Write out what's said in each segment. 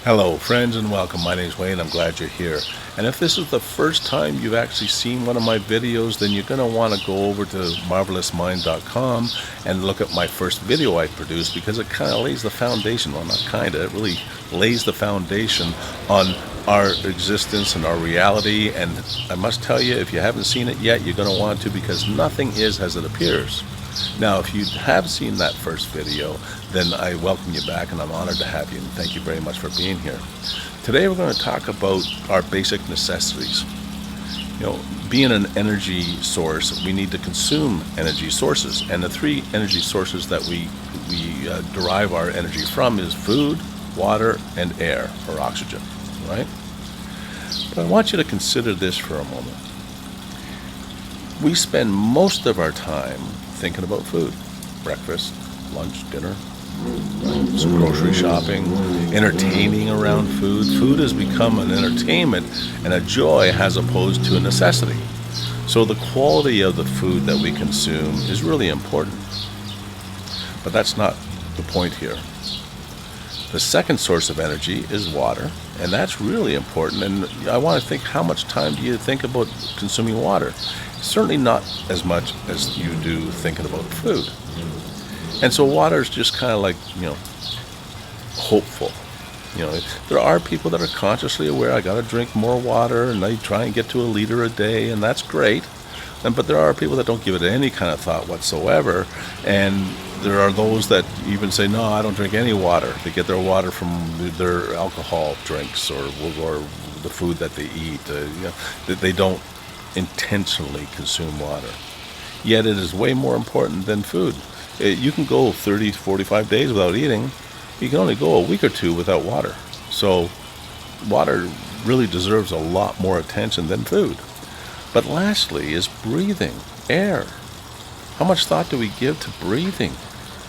Hello friends and welcome. My name is Wayne. I'm glad you're here. And if this is the first time you've actually seen one of my videos, then you're going to want to go over to marvelousmind.com and look at my first video I produced, because it kind of lays the foundation, well not kind of, it really lays the foundation on our existence and our reality. And I must tell you, if you haven't seen it yet, you're going to want to, because nothing is as it appears. Now, if you have seen that first video, then I welcome you back and I'm honored to have you, and thank you very much for being here. Today we're going to talk about our basic necessities. Being an energy source, we need to consume energy sources, and the three energy sources that we derive our energy from is food, water, and air, or oxygen, right? But I want you to consider this for a moment. We spend most of our time thinking about food: breakfast, lunch, dinner, some grocery shopping, entertaining around food. Food has become an entertainment and a joy as opposed to a necessity. So the quality of the food that we consume is really important. But that's not the point here. The second source of energy is water, and that's really important. And I want to think, how much time do you think about consuming water? Certainly not as much as you do thinking about food. And so water is just kind of like, hopeful. There are people that are consciously aware, I got to drink more water, and they try and get to a liter a day, and that's great. But there are people that don't give it any kind of thought whatsoever, and there are those that even say, no, I don't drink any water. They get their water from their alcohol drinks or the food that they eat. That they don't intentionally consume water. Yet it is way more important than food. You can go 30, 45 days without eating. You can only go a week or two without water. So water really deserves a lot more attention than food. But lastly is breathing, air. How much thought do we give to breathing?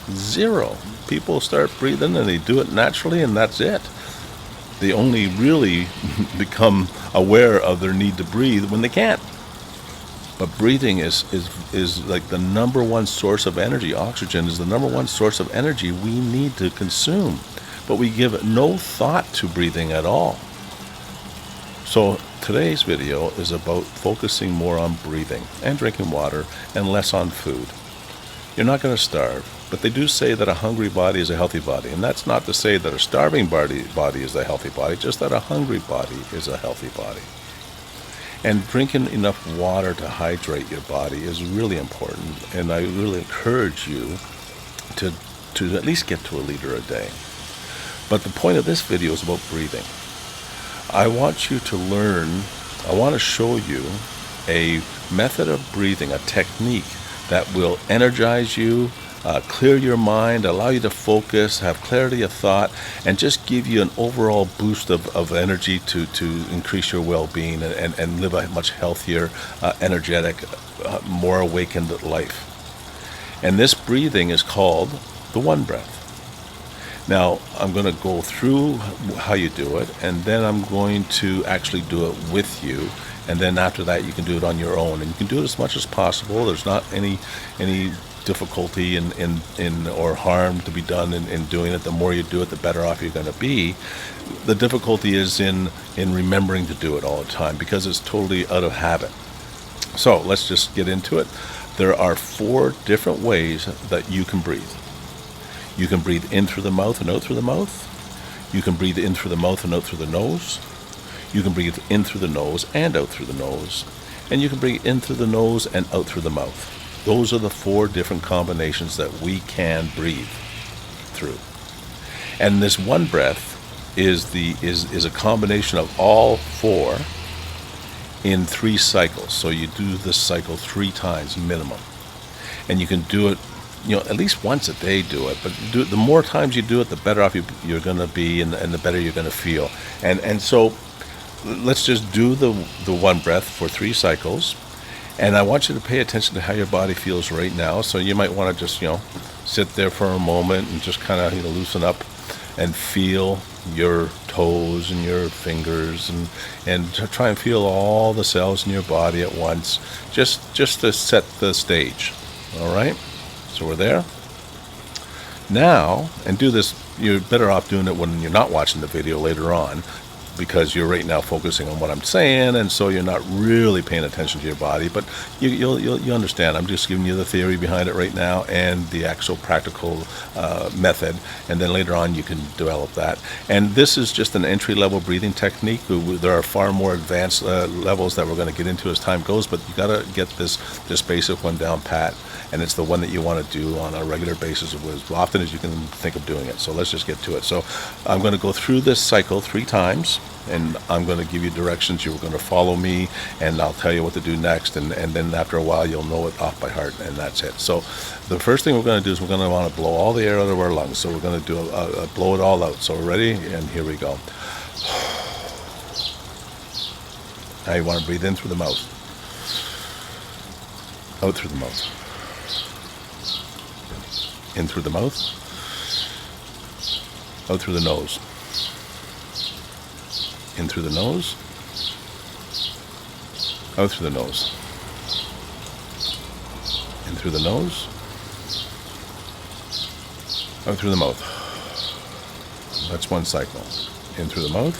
Zero. People start breathing and they do it naturally, and that's it. They only really become aware of their need to breathe when they can't. But breathing is like the number one source of energy. Oxygen is the number one source of energy we need to consume. But we give no thought to breathing at all. So today's video is about focusing more on breathing and drinking water and less on food. You're not going to starve, but they do say that a hungry body is a healthy body. And that's not to say that a starving body is a healthy body, just that a hungry body is a healthy body. And drinking enough water to hydrate your body is really important, and I really encourage you to at least get to a liter a day. But the point of this video is about breathing. I want to show you a method of breathing, a technique that will energize you, clear your mind, allow you to focus, have clarity of thought, and just give you an overall boost of energy to increase your well-being and live a much healthier, energetic, more awakened life. And this breathing is called the one breath. Now, I'm going to go through how you do it, and then I'm going to actually do it with you. And then after that, you can do it on your own. And you can do it as much as possible. There's not any difficulty in or harm to be done in doing it. The more you do it, the better off you're going to be. The difficulty is in remembering to do it all the time, because it's totally out of habit. So let's just get into it. There are 4 different ways that you can breathe. You can breathe in through the mouth and out through the mouth. You can breathe in through the mouth and out through the nose. You can breathe in through the nose and out through the nose. And you can breathe in through the nose and out through the mouth. Those are the 4 different combinations that we can breathe through. And this one breath is a combination of all 4 in 3 cycles. So you do this cycle 3 times minimum. And you can do it, at least once a day do it. But the more times you do it, the better off you're going to be, and the better you're going to feel. And so let's just do the one breath for 3 cycles. And I want you to pay attention to how your body feels right now. So you might want to just, sit there for a moment and just kind of, loosen up and feel your toes and your fingers and try and feel all the cells in your body at once, just to set the stage. All right? So we're there. Now, and do this, you're better off doing it when you're not watching the video later on, because you're right now focusing on what I'm saying, and so you're not really paying attention to your body. But you'll understand. I'm just giving you the theory behind it right now and the actual practical method, and then later on you can develop that. And this is just an entry-level breathing technique. There are far more advanced levels that we're going to get into as time goes, but you got to get this basic one down pat, and it's the one that you want to do on a regular basis as often as you can think of doing it. So let's just get to it. So I'm going to go through this cycle 3 times, and I'm going to give you directions. You're going to follow me, and I'll tell you what to do next, and then after a while you'll know it off by heart, and that's it. So the first thing we're going to do is we're going to want to blow all the air out of our lungs. So we're going to do blow it all out. So we're ready, and here we go. Now you want to breathe in through the mouth, out through the mouth, in through the mouth, out through the nose, in through the nose, out through the nose, in through the nose, out through the mouth. That's one cycle. In through the mouth,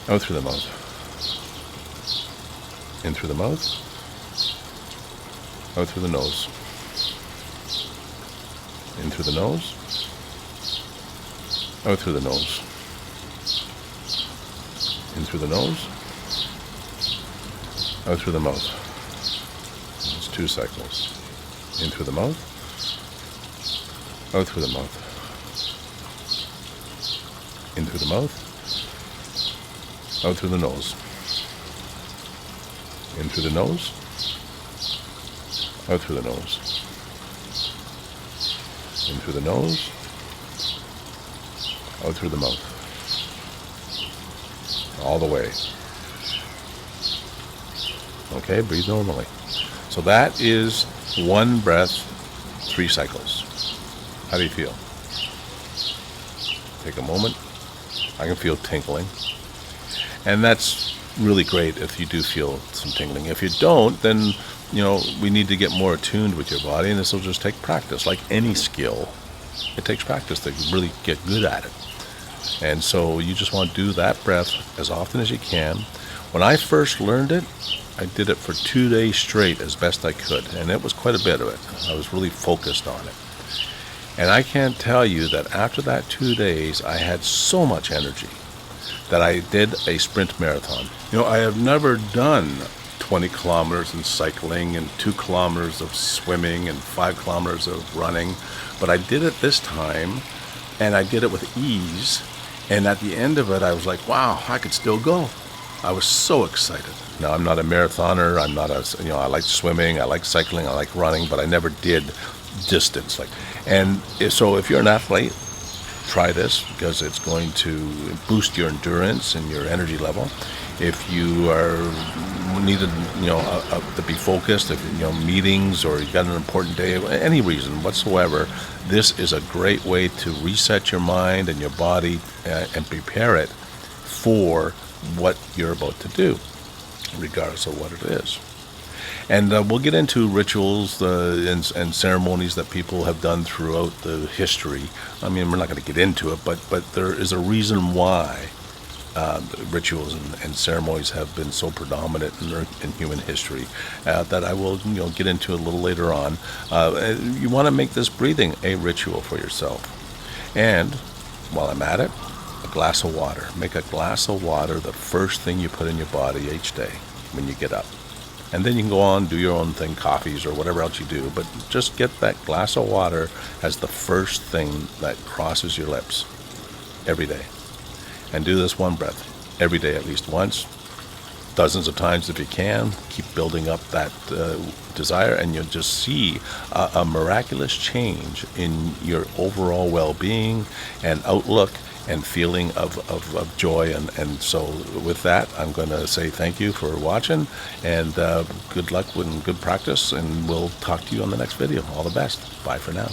out through the mouth, in through the mouth, out through the nose, in through the nose, out through the nose, in through the nose, out through the mouth. It's 2 cycles. In through the mouth, out through the mouth, in through the mouth, out through the nose, in through the nose, out through the nose, in through the nose, out through the mouth. All the way. Okay, breathe normally. So that is 1 breath, 3 cycles. How do you feel? Take a moment. I can feel tingling. And that's really great if you do feel some tingling. If you don't, then we need to get more attuned with your body, and this will just take practice. Like any skill, it takes practice to really get good at it. And so you just want to do that breath as often as you can. When I first learned it, I did it for 2 days straight as best I could, and it was quite a bit of it. I was really focused on it. And I can't tell you that after that 2 days, I had so much energy that I did a sprint marathon. I have never done 20 kilometers in cycling and 2 kilometers of swimming and 5 kilometers of running, but I did it this time, and I did it with ease. And at the end of it, I was like, wow, I could still go. I was so excited. Now, I'm not a marathoner. I'm not I like swimming, I like cycling, I like running, but I never did distance. And so if you're an athlete, try this, because it's going to boost your endurance and your energy level. If you are needed, to be focused, if meetings, or you've got an important day, any reason whatsoever, this is a great way to reset your mind and your body and prepare it for what you're about to do, regardless of what it is. And we'll get into rituals and ceremonies that people have done throughout the history. I mean, we're not going to get into it, but there is a reason why rituals and ceremonies have been so predominant in human history that I will get into a little later on. You want to make this breathing a ritual for yourself. And while I'm at it, a glass of water. Make a glass of water the first thing you put in your body each day when you get up. And then you can go on, do your own thing, coffees or whatever else you do, but just get that glass of water as the first thing that crosses your lips every day. And do this 1 breath every day, at least once, dozens of times if you can. Keep building up that desire, and you'll just see a miraculous change in your overall well-being and outlook and feeling of joy. And so with that, I'm going to say thank you for watching, and good luck and good practice, and we'll talk to you on the next video. All the best. Bye for now.